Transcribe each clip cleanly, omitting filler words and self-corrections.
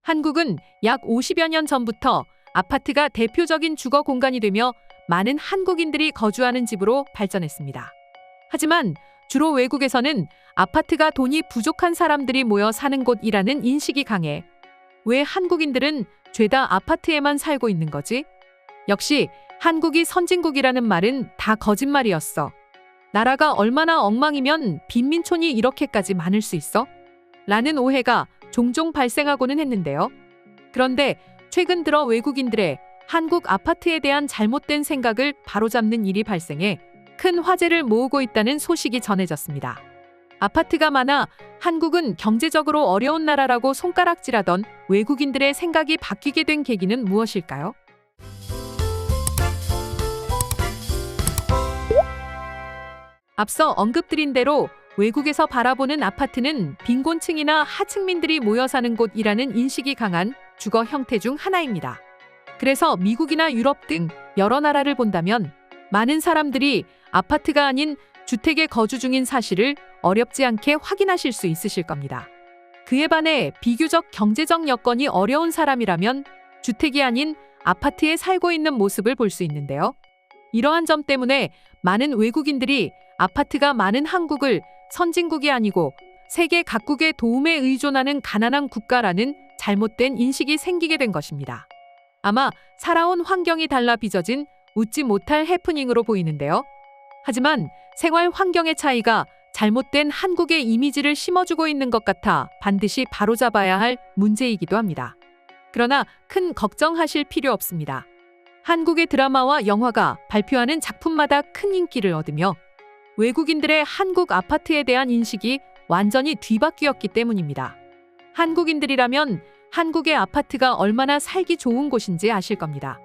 한국은 약 50여 년 전부터 아파트가 대표적인 주거 공간이 되며 많은 한국인들이 거주하는 집으로 발전했습니다. 하지만 주로 외국에서는 아파트가 돈이 부족한 사람들이 모여 사는 곳이라는 인식이 강해 왜 한국인들은 죄다 아파트에만 살고 있는 거지? 역시 한국이 선진국이라는 말은 다 거짓말이었어. 나라가 얼마나 엉망이면 빈민촌이 이렇게까지 많을 수 있어? 라는 오해가 종종 발생하고는 했는데요. 그런데 최근 들어 외국인들의 한국 아파트에 대한 잘못된 생각을 바로잡는 일이 발생해 큰 화제를 모으고 있다는 소식이 전해졌습니다. 아파트가 많아 한국은 경제적으로 어려운 나라라고 손가락질하던 외국인들의 생각이 바뀌게 된 계기는 무엇일까요? 앞서 언급드린 대로 외국에서 바라보는 아파트는 빈곤층이나 하층민들이 모여 사는 곳이라는 인식이 강한 주거 형태 중 하나입니다. 그래서 미국이나 유럽 등 여러 나라를 본다면 많은 사람들이 아파트가 아닌 주택에 거주 중인 사실을 어렵지 않게 확인하실 수 있으실 겁니다. 그에 반해 비교적 경제적 여건이 어려운 사람이라면 주택이 아닌 아파트에 살고 있는 모습을 볼 수 있는데요. 이러한 점 때문에 많은 외국인들이 아파트가 많은 한국을 선진국이 아니고 세계 각국의 도움에 의존하는 가난한 국가라는 잘못된 인식이 생기게 된 것입니다. 아마 살아온 환경이 달라 빚어진 웃지 못할 해프닝으로 보이는데요. 하지만 생활 환경의 차이가 잘못된 한국의 이미지를 심어주고 있는 것 같아 반드시 바로잡아야 할 문제이기도 합니다. 그러나 큰 걱정하실 필요 없습니다. 한국의 드라마와 영화가 발표하는 작품마다 큰 인기를 얻으며 외국인들의 한국 아파트에 대한 인식이 완전히 뒤바뀌었기 때문입니다. 한국인들이라면 한국의 아파트가 얼마나 살기 좋은 곳인지 아실 겁니다.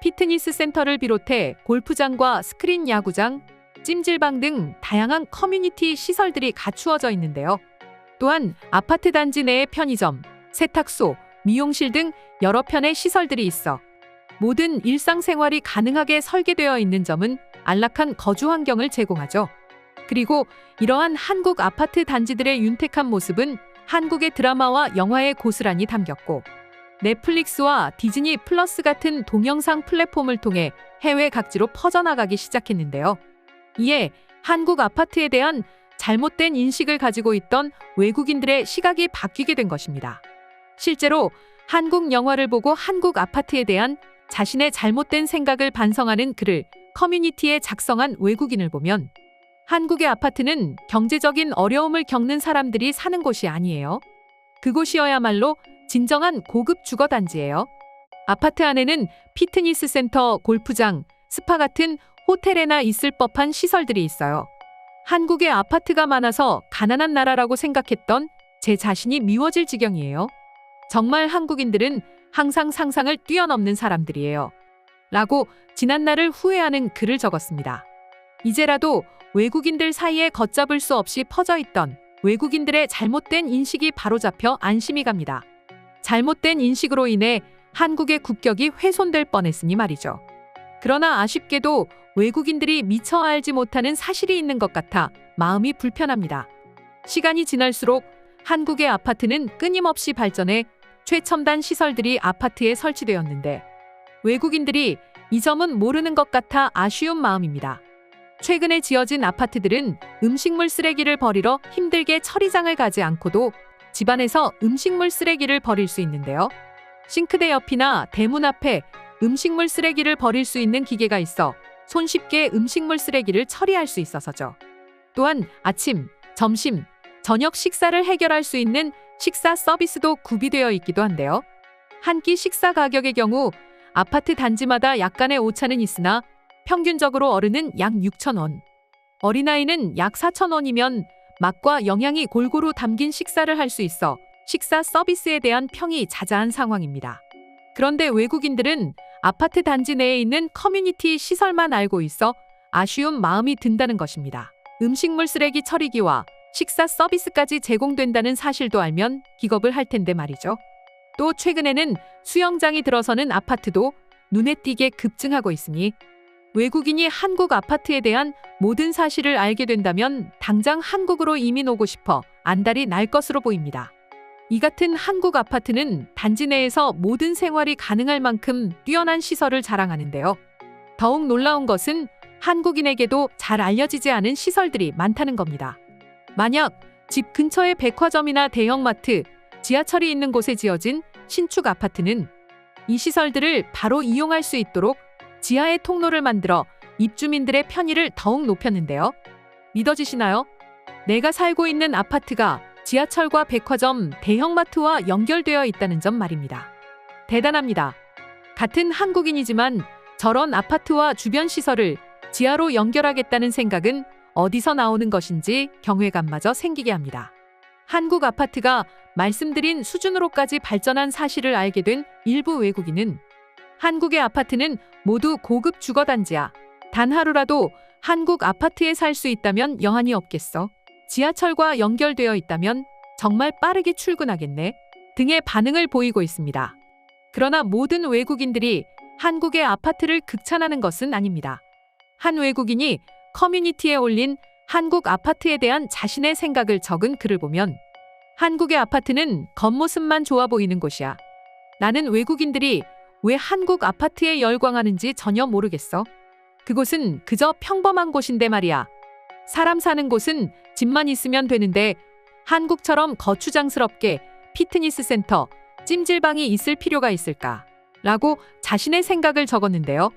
피트니스 센터를 비롯해 골프장과 스크린 야구장, 찜질방 등 다양한 커뮤니티 시설들이 갖추어져 있는데요. 또한 아파트 단지 내에 편의점, 세탁소, 미용실 등 여러 편의 시설들이 있어 모든 일상생활이 가능하게 설계되어 있는 점은 안락한 거주 환경을 제공하죠. 그리고 이러한 한국 아파트 단지들의 윤택한 모습은 한국의 드라마와 영화에 고스란히 담겼고 넷플릭스와 디즈니 플러스 같은 동영상 플랫폼을 통해 해외 각지로 퍼져나가기 시작했는데요. 이에 한국 아파트에 대한 잘못된 인식을 가지고 있던 외국인들의 시각이 바뀌게 된 것입니다. 실제로 한국 영화를 보고 한국 아파트에 대한 자신의 잘못된 생각을 반성하는 글을 커뮤니티에 작성한 외국인을 보면 한국의 아파트는 경제적인 어려움을 겪는 사람들이 사는 곳이 아니에요. 그곳이어야말로 진정한 고급 주거단지예요. 아파트 안에는 피트니스 센터, 골프장, 스파 같은 호텔에나 있을 법한 시설들이 있어요. 한국에 아파트가 많아서 가난한 나라라고 생각했던 제 자신이 미워질 지경이에요. 정말 한국인들은 항상 상상을 뛰어넘는 사람들이에요. 라고 지난날을 후회하는 글을 적었습니다. 이제라도 외국인들 사이에 걷잡을 수 없이 퍼져 있던 외국인들의 잘못된 인식이 바로잡혀 안심이 갑니다. 잘못된 인식으로 인해 한국의 국격이 훼손될 뻔했으니 말이죠. 그러나 아쉽게도 외국인들이 미처 알지 못하는 사실이 있는 것 같아 마음이 불편합니다. 시간이 지날수록 한국의 아파트는 끊임없이 발전해 최첨단 시설들이 아파트에 설치되었는데 외국인들이 이 점은 모르는 것 같아 아쉬운 마음입니다. 최근에 지어진 아파트들은 음식물 쓰레기를 버리러 힘들게 처리장을 가지 않고도 집안에서 음식물 쓰레기를 버릴 수 있는데요. 싱크대 옆이나 대문 앞에 음식물 쓰레기를 버릴 수 있는 기계가 있어 손쉽게 음식물 쓰레기를 처리할 수 있어서죠. 또한 아침, 점심, 저녁 식사를 해결할 수 있는 식사 서비스도 구비되어 있기도 한데요. 한 끼 식사 가격의 경우 아파트 단지마다 약간의 오차는 있으나 평균적으로 어른은 약 6,000원, 어린아이는 약 4,000원이면 맛과 영양이 골고루 담긴 식사를 할 수 있어 식사 서비스에 대한 평이 자자한 상황입니다. 그런데 외국인들은 아파트 단지 내에 있는 커뮤니티 시설만 알고 있어 아쉬운 마음이 든다는 것입니다. 음식물 쓰레기 처리기와 식사 서비스까지 제공된다는 사실도 알면 기겁을 할 텐데 말이죠. 또 최근에는 수영장이 들어서는 아파트도 눈에 띄게 급증하고 있으니 외국인이 한국 아파트에 대한 모든 사실을 알게 된다면 당장 한국으로 이민 오고 싶어 안달이 날 것으로 보입니다. 이 같은 한국 아파트는 단지 내에서 모든 생활이 가능할 만큼 뛰어난 시설을 자랑하는데요. 더욱 놀라운 것은 한국인에게도 잘 알려지지 않은 시설들이 많다는 겁니다. 만약 집 근처에 백화점이나 대형마트, 지하철이 있는 곳에 지어진 신축 아파트는 이 시설들을 바로 이용할 수 있도록 지하에 통로를 만들어 입주민들의 편의를 더욱 높였는데요. 믿어지시나요? 내가 살고 있는 아파트가 지하철과 백화점, 대형마트와 연결되어 있다는 점 말입니다. 대단합니다. 같은 한국인이지만 저런 아파트와 주변 시설을 지하로 연결하겠다는 생각은 어디서 나오는 것인지 경외감마저 생기게 합니다. 한국 아파트가 말씀드린 수준으로까지 발전한 사실을 알게 된 일부 외국인은 한국의 아파트는 모두 고급 주거단지야. 단 하루라도 한국 아파트에 살 수 있다면 여한이 없겠어. 지하철과 연결되어 있다면 정말 빠르게 출근하겠네. 등의 반응을 보이고 있습니다. 그러나 모든 외국인들이 한국의 아파트를 극찬하는 것은 아닙니다. 한 외국인이 커뮤니티에 올린 한국 아파트에 대한 자신의 생각을 적은 글을 보면 한국의 아파트는 겉모습만 좋아 보이는 곳이야. 나는 외국인들이 왜 한국 아파트에 열광하는지 전혀 모르겠어. 그곳은 그저 평범한 곳인데 말이야. 사람 사는 곳은 집만 있으면 되는데 한국처럼 거추장스럽게 피트니스 센터, 찜질방이 있을 필요가 있을까? 라고 자신의 생각을 적었는데요.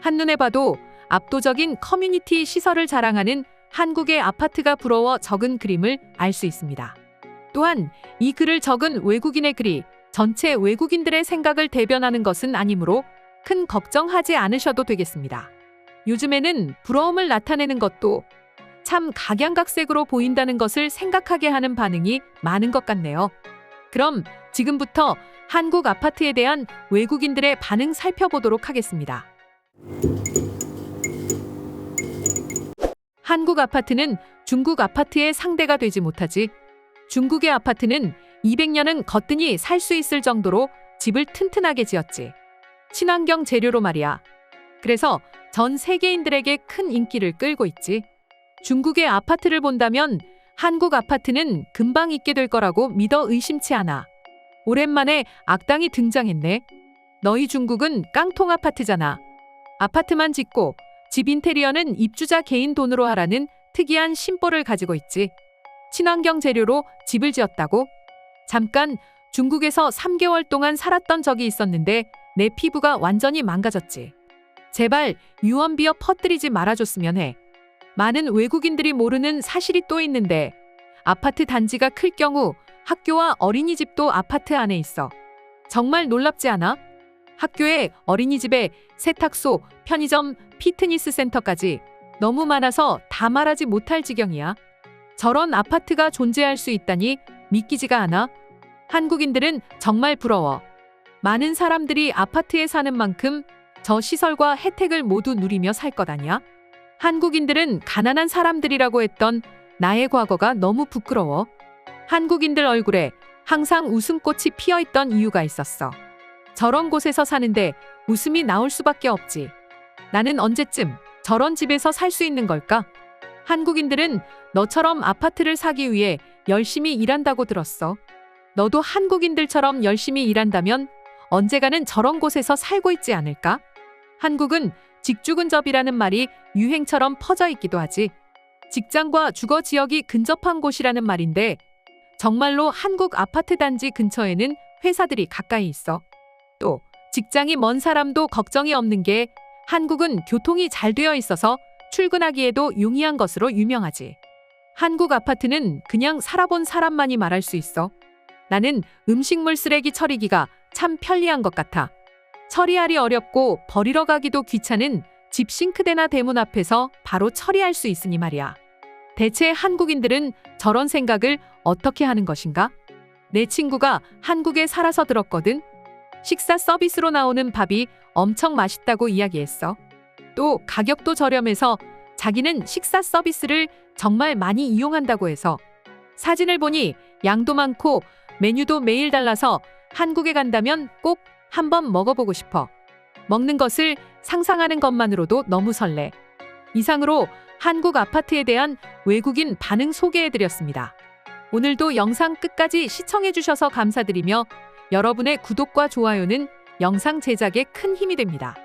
한눈에 봐도 압도적인 커뮤니티 시설을 자랑하는 한국의 아파트가 부러워 적은 그림을 알 수 있습니다. 또한 이 글을 적은 외국인의 글이 전체 외국인들의 생각을 대변하는 것은 아니므로 큰 걱정하지 않으셔도 되겠습니다. 요즘에는 부러움을 나타내는 것도 참 각양각색으로 보인다는 것을 생각하게 하는 반응이 많은 것 같네요. 그럼 지금부터 한국 아파트에 대한 외국인들의 반응 살펴보도록 하겠습니다. 한국 아파트는 중국 아파트의 상대가 되지 못하지. 중국의 아파트는 200년은 거뜬히 살 수 있을 정도로 집을 튼튼하게 지었지. 친환경 재료로 말이야. 그래서 전 세계인들에게 큰 인기를 끌고 있지. 중국의 아파트를 본다면 한국 아파트는 금방 있게 될 거라고 믿어 의심치 않아. 오랜만에 악당이 등장했네. 너희 중국은 깡통 아파트잖아. 아파트만 짓고 집 인테리어는 입주자 개인 돈으로 하라는 특이한 심보를 가지고 있지. 친환경 재료로 집을 지었다고? 잠깐 중국에서 3개월 동안 살았던 적이 있었는데 내 피부가 완전히 망가졌지. 제발 유언비어 퍼뜨리지 말아줬으면 해. 많은 외국인들이 모르는 사실이 또 있는데 아파트 단지가 클 경우 학교와 어린이집도 아파트 안에 있어. 정말 놀랍지 않아? 학교에 어린이집에 세탁소, 편의점, 피트니스 센터까지 너무 많아서 다 말하지 못할 지경이야. 저런 아파트가 존재할 수 있다니 믿기지가 않아. 한국인들은 정말 부러워. 많은 사람들이 아파트에 사는 만큼 저 시설과 혜택을 모두 누리며 살 것 아니야? 한국인들은 가난한 사람들이라고 했던 나의 과거가 너무 부끄러워. 한국인들 얼굴에 항상 웃음꽃이 피어있던 이유가 있었어. 저런 곳에서 사는데 웃음이 나올 수밖에 없지. 나는 언제쯤 저런 집에서 살 수 있는 걸까? 한국인들은 너처럼 아파트를 사기 위해 열심히 일한다고 들었어. 너도 한국인들처럼 열심히 일한다면 언젠가는 저런 곳에서 살고 있지 않을까? 한국은 직주근접이라는 말이 유행처럼 퍼져 있기도 하지. 직장과 주거 지역이 근접한 곳이라는 말인데 정말로 한국 아파트 단지 근처에는 회사들이 가까이 있어. 또 직장이 먼 사람도 걱정이 없는 게 한국은 교통이 잘 되어 있어서 출근하기에도 용이한 것으로 유명하지. 한국 아파트는 그냥 살아본 사람만이 말할 수 있어. 나는 음식물 쓰레기 처리기가 참 편리한 것 같아. 처리하기 어렵고 버리러 가기도 귀찮은 집 싱크대나 대문 앞에서 바로 처리할 수 있으니 말이야. 대체 한국인들은 저런 생각을 어떻게 하는 것인가? 내 친구가 한국에 살아서 들었거든. 식사 서비스로 나오는 밥이 엄청 맛있다고 이야기했어. 또 가격도 저렴해서 자기는 식사 서비스를 정말 많이 이용한다고 해서 사진을 보니 양도 많고 메뉴도 매일 달라서 한국에 간다면 꼭 한번 먹어보고 싶어. 먹는 것을 상상하는 것만으로도 너무 설레. 이상으로 한국 아파트에 대한 외국인 반응 소개해드렸습니다. 오늘도 영상 끝까지 시청해주셔서 감사드리며 여러분의 구독과 좋아요는 영상 제작에 큰 힘이 됩니다.